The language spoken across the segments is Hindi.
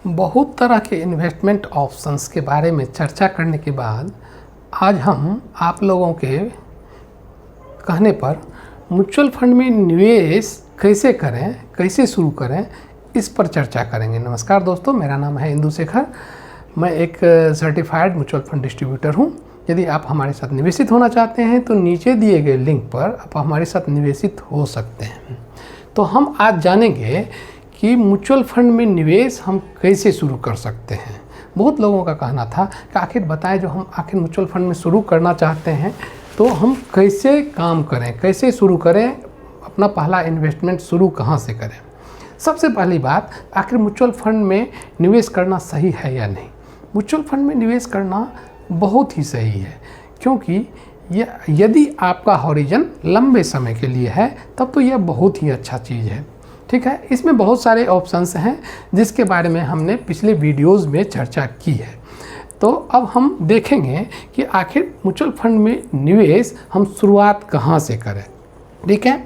बहुत तरह के इन्वेस्टमेंट ऑप्शंस के बारे में चर्चा करने के बाद आज हम आप लोगों के कहने पर म्यूचुअल फंड में निवेश कैसे करें, कैसे शुरू करें, इस पर चर्चा करेंगे। नमस्कार दोस्तों, मेरा नाम है इंदु शेखर। मैं एक सर्टिफाइड म्यूचुअल फंड डिस्ट्रीब्यूटर हूं। यदि आप हमारे साथ निवेशित होना चाहते हैं तो नीचे दिए गए लिंक पर आप हमारे साथ निवेशित हो सकते हैं। तो हम आज जानेंगे कि म्यूचुअल फंड में निवेश हम कैसे शुरू कर सकते हैं। बहुत लोगों का कहना था कि आखिर बताएं, जो हम आखिर म्यूचुअल फंड में शुरू करना चाहते हैं तो हम कैसे काम करें, कैसे शुरू करें, अपना पहला इन्वेस्टमेंट शुरू कहाँ से करें। सबसे पहली बात, आखिर म्यूचुअल फंड में निवेश करना सही है या नहीं। म्यूचुअल फंड में निवेश करना बहुत ही सही है, क्योंकि यदि आपका हॉरिजन लंबे समय के लिए है तब तो यह बहुत ही अच्छा चीज़ है। ठीक है, इसमें बहुत सारे ऑप्शंस हैं जिसके बारे में हमने पिछले वीडियोस में चर्चा की है। तो अब हम देखेंगे कि आखिर म्यूचुअल फंड में निवेश हम शुरुआत कहाँ से करें। ठीक है,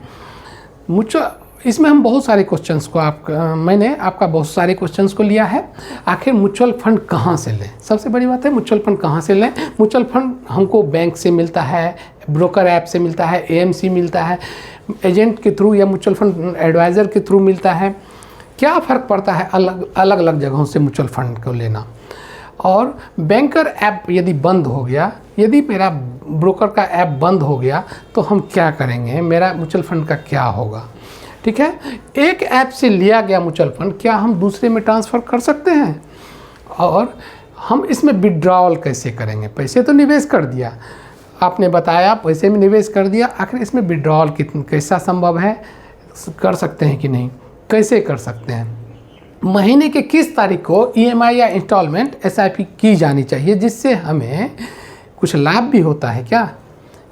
इसमें हम बहुत सारे क्वेश्चंस को मैंने आपका बहुत सारे क्वेश्चंस को लिया है। आखिर म्यूचुअल फंड कहाँ से लें, सबसे बड़ी बात है म्यूचुअल फंड कहाँ से लें। म्यूचुअल फंड हमको बैंक से मिलता है, ब्रोकर ऐप से मिलता है, एएमसी मिलता है, एजेंट के थ्रू या म्यूचुअल फंड एडवाइज़र के थ्रू मिलता है। क्या फ़र्क पड़ता है अलग अलग जगहों से म्यूचुअल फंड को लेना। और बैंकर ऐप यदि बंद हो गया, यदि मेरा ब्रोकर का ऐप बंद हो गया तो हम क्या करेंगे, मेरा म्यूचुअल फंड का क्या होगा। ठीक है, एक ऐप से लिया गया म्यूचुअल फंड क्या हम दूसरे में ट्रांसफ़र कर सकते हैं, और हम इसमें विड्रॉल कैसे करेंगे। पैसे तो निवेश कर दिया, आपने बताया पैसे में निवेश कर दिया, आखिर इसमें विड्रॉल कैसा संभव है, कर सकते हैं कि नहीं, कैसे कर सकते हैं। महीने के किस तारीख को ईएमआई या इंस्टॉलमेंट एसआईपी की जानी चाहिए, जिससे हमें कुछ लाभ भी होता है क्या,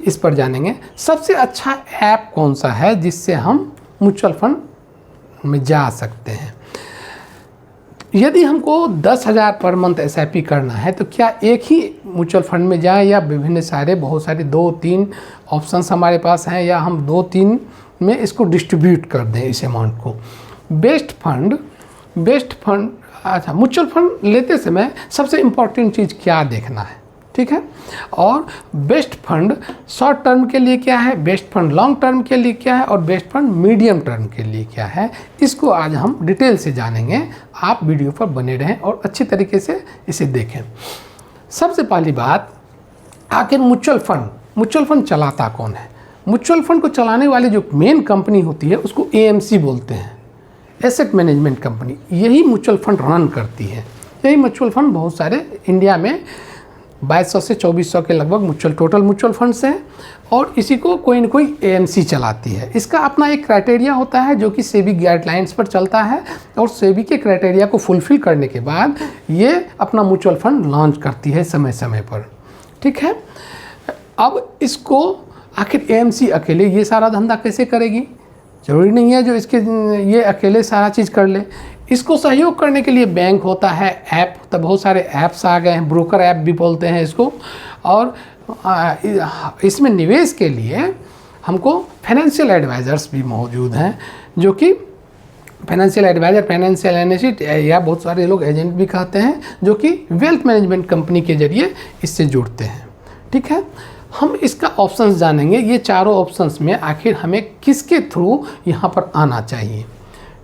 इस पर जानेंगे। सबसे अच्छा ऐप कौन सा है जिससे हम म्यूचुअल फंड में जा सकते हैं। यदि हमको 10,000 पर मंथ एसआईपी करना है तो क्या एक ही म्यूचुअल फंड में जाएं या विभिन्न बहुत सारे 2-3 ऑप्शंस हमारे पास हैं, या हम 2-3 में इसको डिस्ट्रीब्यूट कर दें इस अमाउंट को। बेस्ट फंड अच्छा, म्यूचुअल फंड लेते समय सबसे इम्पॉर्टेंट चीज़ क्या देखना है। ठीक है, और बेस्ट फंड शॉर्ट टर्म के लिए क्या है, बेस्ट फंड लॉन्ग टर्म के लिए क्या है, और बेस्ट फंड मीडियम टर्म के लिए क्या है, इसको आज हम डिटेल से जानेंगे। आप वीडियो पर बने रहें और अच्छी तरीके से इसे देखें। सबसे पहली बात, आखिर म्यूचुअल फंड चलाता कौन है। म्यूचुअल फंड को चलाने वाली जो मेन कंपनी होती है उसको एएमसी बोलते हैं, एसेट मैनेजमेंट कंपनी। यही म्यूचुअल फंड रन करती है। यही म्यूचुअल फंड बहुत सारे इंडिया में 2200 से 2400 के लगभग टोटल म्यूचुअल फंड्स हैं, और इसी को कोई न कोई एएमसी चलाती है। इसका अपना एक क्राइटेरिया होता है जो कि सेबी गाइडलाइंस पर चलता है, और सेबी के क्राइटेरिया को फुलफिल करने के बाद ये अपना म्यूचुअल फंड लॉन्च करती है समय समय पर। ठीक है, अब इसको आखिर एएमसी अकेले ये सारा धंधा कैसे करेगी। ज़रूरी नहीं है जो ये अकेले सारा चीज़ कर ले। इसको सहयोग करने के लिए बैंक होता है, ऐप, तो बहुत सारे ऐप्स आ गए हैं, ब्रोकर ऐप भी बोलते हैं इसको। और इसमें निवेश के लिए हमको फाइनेंशियल एडवाइज़र्स भी मौजूद हैं, जो कि फाइनेंशियल एडवाइज़र, फाइनेंशियल एनालिस्ट, या बहुत सारे लोग एजेंट भी कहते हैं, जो कि वेल्थ मैनेजमेंट कंपनी के जरिए इससे जुड़ते हैं। ठीक है, हम इसका ऑप्शंस जानेंगे। ये चारों ऑप्शंस में आखिर हमें किसके थ्रू यहाँ पर आना चाहिए।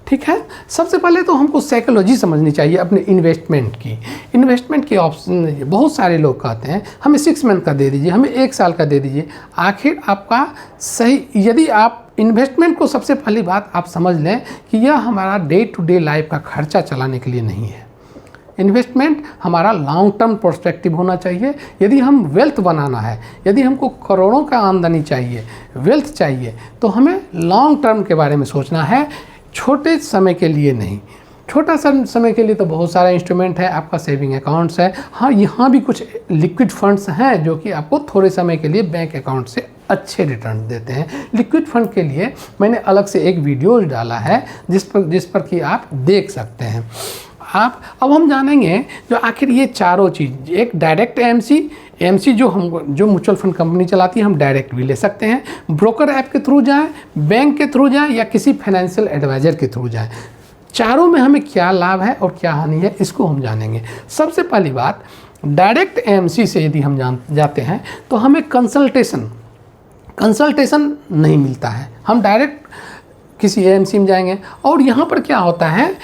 ठीक है, सबसे पहले तो हमको साइकोलॉजी समझनी चाहिए अपने इन्वेस्टमेंट के ऑप्शन। बहुत सारे लोग कहते हैं हमें 6 मंथ का दे दीजिए, हमें 1 साल का दे दीजिए। आखिर आपका सही, यदि आप इन्वेस्टमेंट को सबसे पहली बात आप समझ लें कि यह हमारा डे टू डे लाइफ का खर्चा चलाने के लिए नहीं है। इन्वेस्टमेंट हमारा लॉन्ग टर्म पर्सपेक्टिव होना चाहिए। यदि हम वेल्थ बनाना है, यदि हमको करोड़ों का आमदनी चाहिए, वेल्थ चाहिए, तो हमें लॉन्ग टर्म के बारे में सोचना है, छोटे समय के लिए नहीं। छोटा समय के लिए तो बहुत सारा इंस्ट्रूमेंट है, आपका सेविंग अकाउंट्स है। हाँ, यहाँ भी कुछ लिक्विड फंड्स हैं जो कि आपको थोड़े समय के लिए बैंक अकाउंट से अच्छे रिटर्न देते हैं। लिक्विड फंड के लिए मैंने अलग से एक वीडियो डाला है जिस पर कि आप देख सकते हैं। अब हम जानेंगे जो आखिर ये चारों चीज़, एक डायरेक्ट एएमसी जो म्यूचुअल फंड कंपनी चलाती है, हम डायरेक्ट भी ले सकते हैं। ब्रोकर ऐप के थ्रू जाएं, बैंक के थ्रू जाएं, या किसी फाइनेंशियल एडवाइज़र के थ्रू जाएं। चारों में हमें क्या लाभ है और क्या हानि है, इसको हम जानेंगे। सबसे पहली बात, डायरेक्ट एएमसी से यदि हम जाते हैं तो हमें कंसल्टेशन नहीं मिलता है। हम डायरेक्ट किसी एएमसी में जाएंगे और यहाँ पर क्या होता है,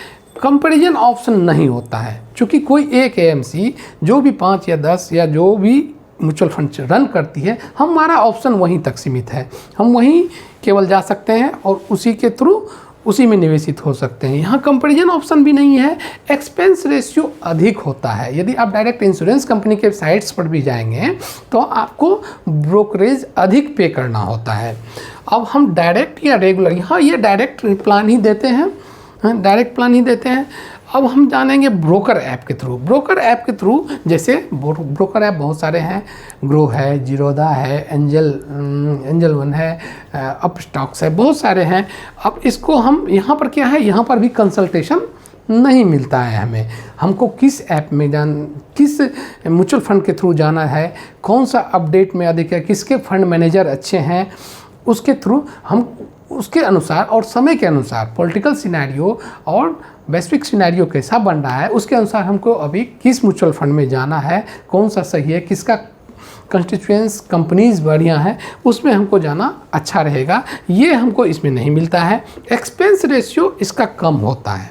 कंपैरिजन ऑप्शन नहीं होता है। चूँकि कोई एक एएमसी जो भी 5 या 10 या जो भी म्यूचुअल फंड रन करती है, हमारा ऑप्शन वहीं तक सीमित है। हम वहीं केवल जा सकते हैं और उसी के थ्रू उसी में निवेशित हो सकते हैं। यहाँ कंपैरिजन ऑप्शन भी नहीं है। एक्सपेंस रेशियो अधिक होता है। यदि आप डायरेक्ट इंश्योरेंस कंपनी के साइट्स पर भी जाएंगे तो आपको ब्रोकरेज अधिक पे करना होता है। अब हम डायरेक्ट या रेगुलर, यहाँ ये डायरेक्ट प्लान ही देते हैं, अब हम जानेंगे ब्रोकर ऐप के थ्रू। ब्रोकर ऐप के थ्रू जैसे ब्रोकर ऐप बहुत सारे हैं, ग्रो है, जीरोधा है, एंजल वन है, अपस्टॉक्स है, बहुत सारे हैं। अब इसको हम यहाँ पर क्या है, यहाँ पर भी कंसल्टेशन नहीं मिलता है हमें। हमको किस ऐप में किस म्यूचुअल फंड के थ्रू जाना है, कौन सा अपडेट में अधिक है, किसके फंड मैनेजर अच्छे हैं, उसके थ्रू हम उसके अनुसार और समय के अनुसार पॉलिटिकल सिनेरियो और वैश्विक सिनेरियो कैसा बन रहा है, उसके अनुसार हमको अभी किस म्यूचुअल फंड में जाना है, कौन सा सही है, किसका कंस्टिट्यूएंस कंपनीज बढ़िया है, उसमें हमको जाना अच्छा रहेगा। ये हमको इसमें नहीं मिलता है। एक्सपेंस रेशियो इसका कम होता है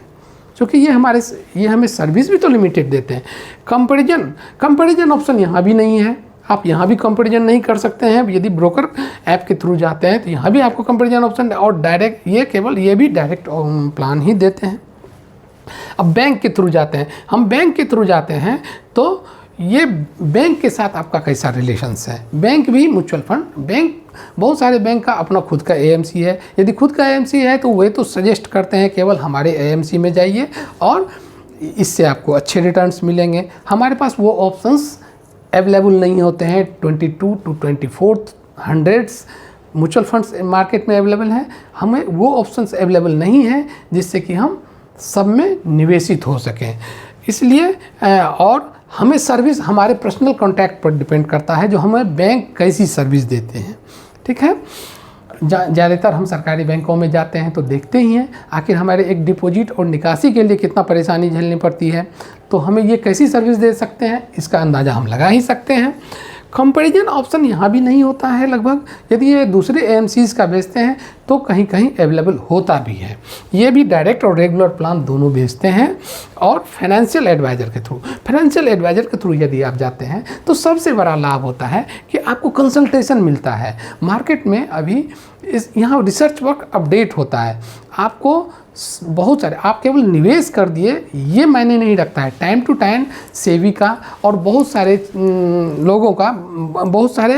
क्योंकि ये हमें सर्विस भी तो लिमिटेड देते हैं। कंपैरिजन ऑप्शन यहाँ भी नहीं है। आप यहाँ भी कंपैरिजन नहीं कर सकते हैं। यदि ब्रोकर ऐप के थ्रू जाते हैं तो यहाँ भी आपको कंपैरिजन ऑप्शन, और डायरेक्ट ये भी डायरेक्ट प्लान ही देते हैं। अब बैंक के थ्रू जाते हैं, हम बैंक के थ्रू जाते हैं तो ये बैंक के साथ आपका कैसा रिलेशंस है। बैंक भी म्यूचुअल फंड, बहुत सारे बैंक का अपना खुद का एएमसी है। यदि खुद का एएमसी है तो वे तो सजेस्ट करते हैं केवल हमारे एएमसी में जाइए और इससे आपको अच्छे रिटर्न्स मिलेंगे। हमारे पास वो ऑप्शंस अवेलेबल नहीं होते हैं। 22 to 2400 म्यूचुअल फंड्स मार्केट में अवेलेबल हैं, हमें वो ऑप्शंस अवेलेबल नहीं है जिससे कि हम सब में निवेशित हो सकें। इसलिए और हमें सर्विस हमारे पर्सनल कॉन्टैक्ट पर डिपेंड करता है, जो हमें बैंक कैसी सर्विस देते हैं। ठीक है, ज़्यादातर हम सरकारी बैंकों में जाते हैं तो देखते ही हैं आखिर हमारे एक डिपॉजिट और निकासी के लिए कितना परेशानी झेलनी पड़ती है, तो हमें ये कैसी सर्विस दे सकते हैं इसका अंदाज़ा हम लगा ही सकते हैं। कंपैरिजन ऑप्शन यहाँ भी नहीं होता है लगभग। यदि ये दूसरे एएमसीज़ का बेचते हैं तो कहीं कहीं अवेलेबल होता भी है। ये भी डायरेक्ट और रेगुलर प्लान दोनों बेचते हैं। और फाइनेंशियल एडवाइज़र के थ्रू यदि आप जाते हैं तो सबसे बड़ा लाभ होता है कि आपको कंसल्टेशन मिलता है। मार्केट में अभी यहाँ रिसर्च वर्क अपडेट होता है। आपको बहुत सारे, आप केवल निवेश कर दिए ये मायने नहीं रखता है। टाइम टू टाइम सेबी का और बहुत सारे लोगों का, बहुत सारे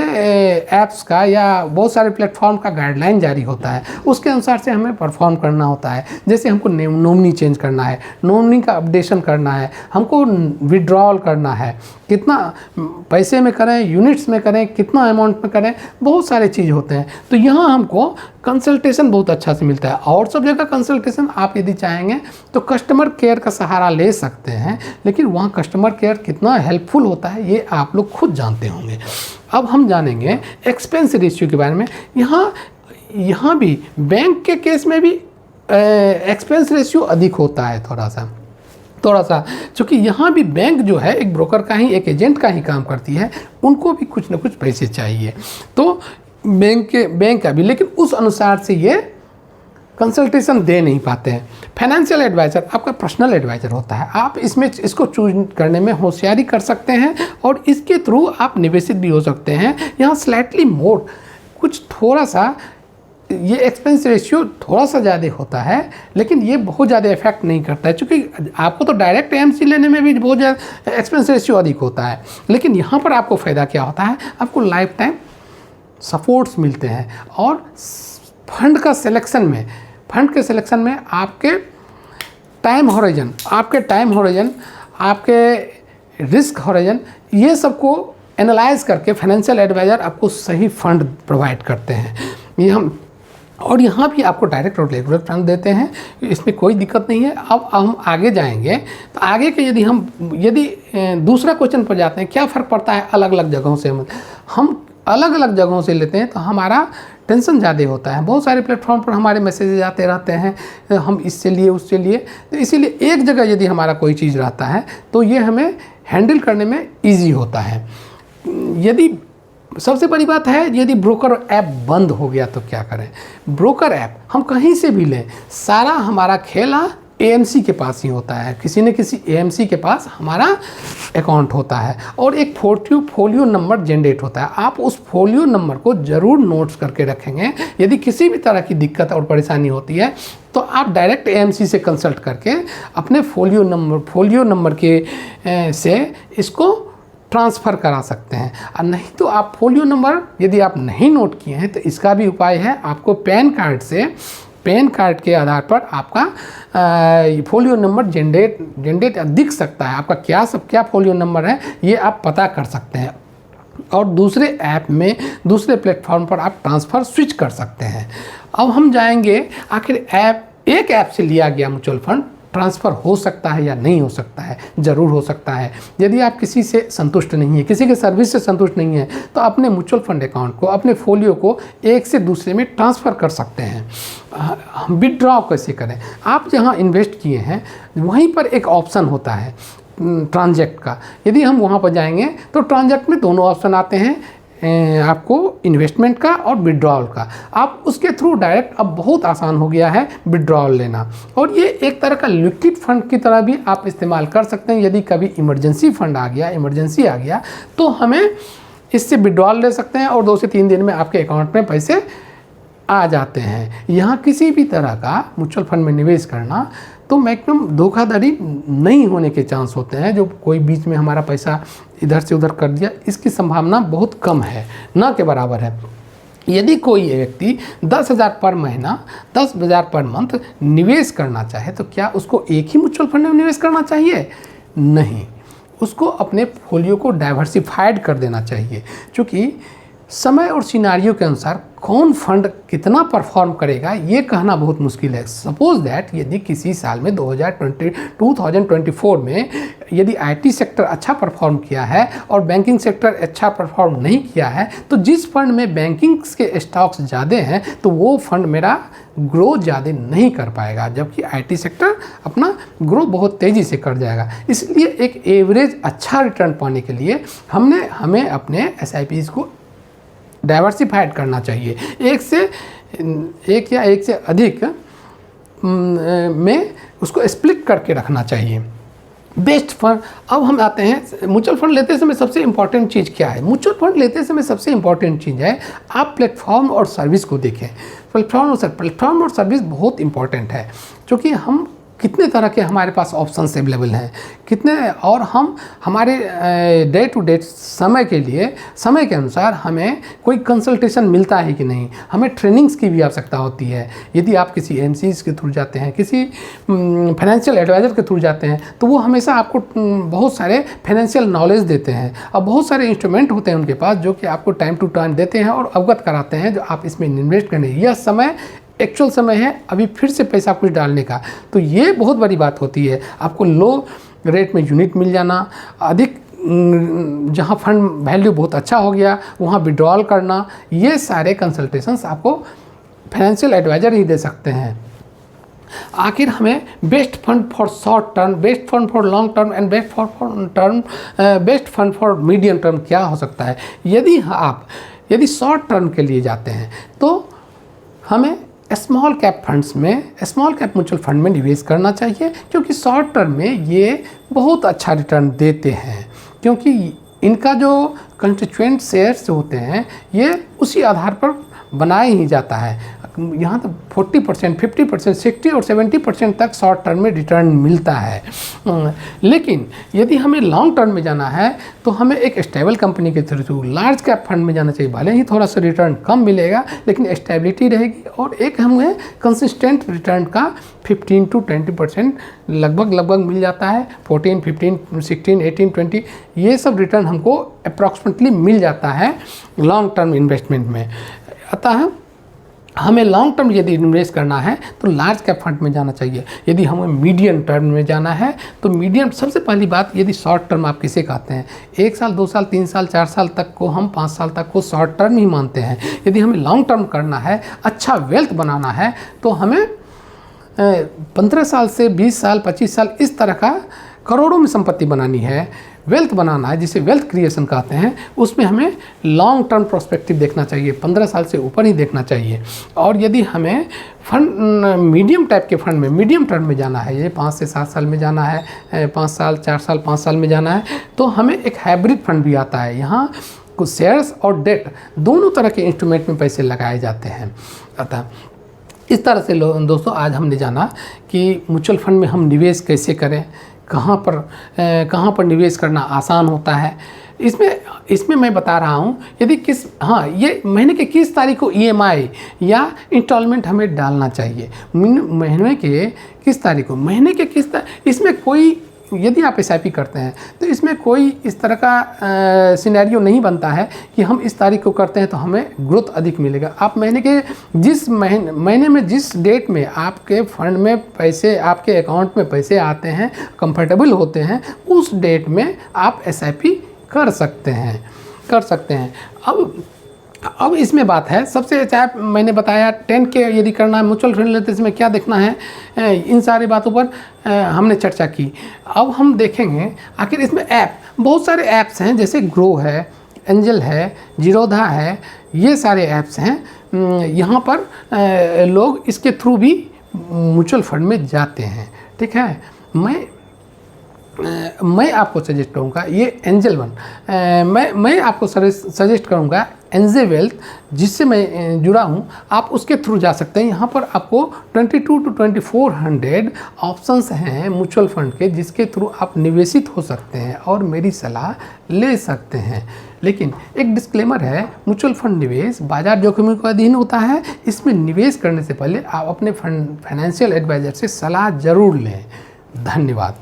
ऐप्स का या बहुत सारे प्लेटफॉर्म का गाइडलाइन जारी होता है। उसके अनुसार से हमें परफॉर्म करना होता है। जैसे हमको नॉमिनी चेंज करना है, नॉमिनी का अपडेशन करना है, हमको विड्रॉल करना है, कितना पैसे में करें, यूनिट्स में करें, कितना अमाउंट में करें, बहुत सारे चीज़ होते हैं। तो यहाँ हमको कंसल्टेशन बहुत अच्छा से मिलता है। और सब जगह कंसल्टेशन आप यदि चाहेंगे तो कस्टमर केयर का सहारा ले सकते हैं, लेकिन वहाँ कस्टमर केयर कितना हेल्पफुल होता है ये आप लोग खुद जानते होंगे। अब हम जानेंगे एक्सपेंस रेशियो के बारे में। यहाँ भी बैंक के केस में भी एक्सपेंस रेशियो अधिक होता है थोड़ा सा, क्योंकि यहाँ भी बैंक जो है एक ब्रोकर का ही, एक एजेंट का ही काम करती है, उनको भी कुछ ना कुछ पैसे चाहिए। तो बैंक का भी, लेकिन उस अनुसार से ये कंसल्टेशन दे नहीं पाते हैं। फाइनेंशियल एडवाइज़र आपका पर्सनल एडवाइज़र होता है। आप इसको चूज करने में होशियारी कर सकते हैं और इसके थ्रू आप निवेशित भी हो सकते हैं। यहाँ स्लाइटली मोर कुछ थोड़ा सा ये एक्सपेंस रेशियो थोड़ा सा ज़्यादा होता है, लेकिन ये बहुत ज़्यादा इफेक्ट नहीं करता है, क्योंकि आपको तो डायरेक्ट एएमसी लेने में भी बहुत ज़्यादा एक्सपेंस रेशियो अधिक होता है। लेकिन यहाँ पर आपको फ़ायदा क्या होता है, आपको लाइफ टाइम सपोर्ट्स मिलते हैं। और फंड के सिलेक्शन में आपके टाइम हॉरिजन, आपके रिस्क हॉरिजन, ये सबको एनालाइज करके फाइनेंशियल एडवाइज़र आपको सही फंड प्रोवाइड करते हैं। और यहाँ भी आपको डायरेक्ट और रेगुलर फंड देते हैं, इसमें कोई दिक्कत नहीं है। अब हम आगे जाएंगे तो आगे के यदि दूसरा क्वेश्चन पर जाते हैं, क्या फ़र्क पड़ता है अलग अलग जगहों से। हम अलग अलग जगहों से लेते हैं तो हमारा टेंशन ज़्यादा होता है। बहुत सारे प्लेटफॉर्म पर हमारे मैसेजेस आते रहते हैं, हम इससे लिए उससे लिए, तो इसीलिए एक जगह यदि हमारा कोई चीज़ रहता है तो ये हमें हैंडल करने में ईजी होता है। यदि सबसे बड़ी बात है, यदि ब्रोकर ऐप बंद हो गया तो क्या करें। ब्रोकर ऐप हम कहीं से भी लें, सारा हमारा खेला एएमसी के पास ही होता है, किसी न किसी एएमसी के पास हमारा अकाउंट होता है और एक फोलियो नंबर जनरेट होता है। आप उस फोलियो नंबर को ज़रूर नोट्स करके रखेंगे। यदि किसी भी तरह की दिक्कत और परेशानी होती है तो आप डायरेक्ट एएमसी से कंसल्ट करके अपने फोलियो नंबर के से इसको ट्रांसफ़र करा सकते हैं। और नहीं तो आप फोलियो नंबर यदि आप नहीं नोट किए हैं तो इसका भी उपाय है, आपको पैन कार्ड के आधार पर आपका फोलियो नंबर जनरेट दिख सकता है। आपका क्या फोलियो नंबर है ये आप पता कर सकते हैं और दूसरे ऐप में, दूसरे प्लेटफॉर्म पर आप ट्रांसफ़र स्विच कर सकते हैं। अब हम जाएंगे आखिर एक ऐप से लिया गया म्यूचुअल फंड ट्रांसफ़र हो सकता है या नहीं हो सकता है। ज़रूर हो सकता है। यदि आप किसी से संतुष्ट नहीं है, किसी के सर्विस से संतुष्ट नहीं है, तो अपने म्यूचुअल फंड अकाउंट को, अपने फोलियो को एक से दूसरे में ट्रांसफ़र कर सकते हैं। विड्रॉ कैसे करें? आप जहाँ इन्वेस्ट किए हैं वहीं पर एक ऑप्शन होता है ट्रांजैक्ट का। यदि हम वहाँ पर जाएंगे तो ट्रांजैक्ट में दोनों ऑप्शन आते हैं, आपको इन्वेस्टमेंट का और विड्रॉल का। आप उसके थ्रू डायरेक्ट अब बहुत आसान हो गया है विड्रॉल लेना, और ये एक तरह का लिक्विड फंड की तरह भी आप इस्तेमाल कर सकते हैं। यदि कभी इमरजेंसी आ गया तो हमें इससे विड्रॉल ले सकते हैं और 2 से 3 दिन में आपके अकाउंट में पैसे आ जाते हैं। यहाँ किसी भी तरह का म्यूचुअल फंड में निवेश करना तो मैक्सिमम धोखाधड़ी नहीं होने के चांस होते हैं। जो कोई बीच में हमारा पैसा इधर से उधर कर दिया, इसकी संभावना बहुत कम है, ना के बराबर है। यदि कोई व्यक्ति 10,000 पर महीना, 10,000 पर मंथ निवेश करना चाहे तो क्या उसको एक ही म्यूचुअल फंड में निवेश करना चाहिए? नहीं, उसको अपने फोलियो को डाइवर्सिफाइड कर देना चाहिए। क्योंकि समय और सिनारियो के अनुसार कौन फंड कितना परफॉर्म करेगा ये कहना बहुत मुश्किल है। सपोज दैट यदि किसी साल में 2024 में यदि आईटी सेक्टर अच्छा परफॉर्म किया है और बैंकिंग सेक्टर अच्छा परफॉर्म नहीं किया है, तो जिस फंड में बैंकिंग के स्टॉक्स ज़्यादा हैं तो वो फंड मेरा ग्रो ज़्यादा नहीं कर पाएगा, जबकि आईटी सेक्टर अपना ग्रो बहुत तेज़ी से कर जाएगा। इसलिए एक एवरेज अच्छा रिटर्न पाने के लिए हमें अपने SIPs को डाइवर्सिफाइड करना चाहिए। एक या एक से अधिक में उसको स्प्लिट करके रखना चाहिए। बेस्ट फंड, अब हम आते हैं म्यूचुअल फंड लेते समय सबसे इम्पॉर्टेंट चीज़ क्या है? म्यूचुअल फंड लेते समय सबसे इम्पॉर्टेंट चीज़ है आप प्लेटफॉर्म और सर्विस को देखें। प्लेटफॉर्म और सर्विस बहुत इम्पॉर्टेंट है, क्योंकि हम कितने तरह के हमारे पास ऑप्शंस अवेलेबल हैं, कितने, और हम हमारे डे टू डे समय के अनुसार हमें कोई कंसल्टेशन मिलता है कि नहीं, हमें ट्रेनिंग्स की भी आवश्यकता होती है। यदि आप किसी एमसीज के थ्रू जाते हैं, किसी फाइनेंशियल एडवाइज़र के थ्रू जाते हैं, तो वो हमेशा आपको बहुत सारे फाइनेंशियल नॉलेज देते हैं और बहुत सारे इंस्ट्रूमेंट होते हैं उनके पास जो कि आपको टाइम टू टाइम देते हैं और अवगत कराते हैं जो आप इसमें इन्वेस्ट करें। यह समय एक्चुअल समय है अभी फिर से पैसा कुछ डालने का, तो ये बहुत बड़ी बात होती है। आपको लो रेट में यूनिट मिल जाना, अधिक जहाँ फंड वैल्यू बहुत अच्छा हो गया वहाँ विड्रॉल करना, ये सारे कंसल्टेशंस आपको फाइनेंशियल एडवाइज़र ही दे सकते हैं। आखिर हमें best fund for short term, best fund for long term and best fund for medium term क्या हो सकता है? यदि शॉर्ट टर्म के लिए जाते हैं तो हमें स्मॉल कैप म्यूचुअल फंड में निवेश करना चाहिए, क्योंकि शॉर्ट टर्म में ये बहुत अच्छा रिटर्न देते हैं, क्योंकि इनका जो कंस्टिट्यूएंट शेयर्स होते हैं ये उसी आधार पर बनाया ही जाता है। यहाँ तो 40%, 50%, 60 और 70% तक शॉर्ट टर्म में रिटर्न मिलता है। लेकिन यदि हमें लॉन्ग टर्म में जाना है तो हमें एक स्टेबल कंपनी के थ्रू लार्ज कैप फंड में जाना चाहिए। भले ही थोड़ा सा रिटर्न कम मिलेगा लेकिन स्टेबिलिटी रहेगी और एक हमें कंसिस्टेंट रिटर्न का 15 to 20% लगभग मिल जाता है। 14, 15, 16, 18, 20 ये सब रिटर्न हमको अप्रॉक्सीमेटली मिल जाता है लॉन्ग टर्म इन्वेस्टमेंट में। अतः हमें लॉन्ग टर्म यदि इन्वेस्ट करना है तो लार्ज कैप फंड में जाना चाहिए। यदि हमें मीडियम टर्म में जाना है तो मीडियम, सबसे पहली बात, यदि शॉर्ट टर्म आप किसे कहते हैं, 1 साल 2 साल 3 साल 4 साल तक को हम 5 साल तक को शॉर्ट टर्म ही मानते हैं। यदि हमें लॉन्ग टर्म करना है, अच्छा वेल्थ बनाना है, तो हमें 15 साल से 20 साल 25 साल इस तरह का करोड़ों में संपत्ति बनानी है, वेल्थ बनाना है, जिसे वेल्थ क्रिएशन कहते हैं। उसमें हमें लॉन्ग टर्म प्रोस्पेक्टिव देखना चाहिए, 15 साल से ऊपर ही देखना चाहिए। और यदि हमें फंड मीडियम टाइप के फंड में, मीडियम टर्म में जाना है, ये 5 से 7 साल में जाना है, 5 साल 4 साल 5 साल में जाना है, तो हमें एक हाइब्रिड फंड भी आता है। यहाँ कुछ शेयर्स और डेट दोनों तरह के इंस्ट्रूमेंट में पैसे लगाए जाते हैं। अतः इस तरह से दोस्तों आज हमने जाना कि म्यूचुअल फंड में हम निवेश कैसे करें, कहाँ पर निवेश करना आसान होता है। इसमें मैं बता रहा हूँ, यदि ये महीने के किस तारीख को EMI या इंस्टॉलमेंट हमें डालना चाहिए, महीने के किस तारीख को, महीने के किस तारीख, इसमें कोई, यदि आप SIP करते हैं तो इसमें कोई इस तरह का सिनेरियो नहीं बनता है कि हम इस तारीख को करते हैं तो हमें ग्रोथ अधिक मिलेगा। आप महीने के जिस महीने में जिस डेट में आपके फंड में पैसे, आपके अकाउंट में पैसे आते हैं, कंफर्टेबल होते हैं, उस डेट में आप SIP कर सकते हैं। अब इसमें बात है, सबसे चाहे मैंने बताया 10 के यदि करना है म्यूचुअल फंड लेते इसमें क्या देखना है, इन सारी बातों पर हमने चर्चा की। अब हम देखेंगे आखिर इसमें बहुत सारे ऐप्स हैं, जैसे ग्रो है, एंजल है, जीरोधा है, ये सारे ऐप्स हैं। यहाँ पर लोग इसके थ्रू भी म्यूचुअल फंड में जाते हैं। ठीक है, मैं आपको सजेस्ट करूँगा ये एंजल वन, मैं आपको सजेस्ट करूँगा एनजे वेल्थ, जिससे मैं जुड़ा हूँ, आप उसके थ्रू जा सकते हैं। यहाँ पर आपको 22 to 2400 ऑप्शंस हैं म्यूचुअल फंड के, जिसके थ्रू आप निवेशित हो सकते हैं और मेरी सलाह ले सकते हैं। लेकिन एक डिस्क्लेमर है, म्यूचुअल फंड निवेश बाजार जोखिमों के अधीन होता है। इसमें निवेश करने से पहले आप अपने फाइनेंशियल एडवाइजर से सलाह जरूर लें। धन्यवाद।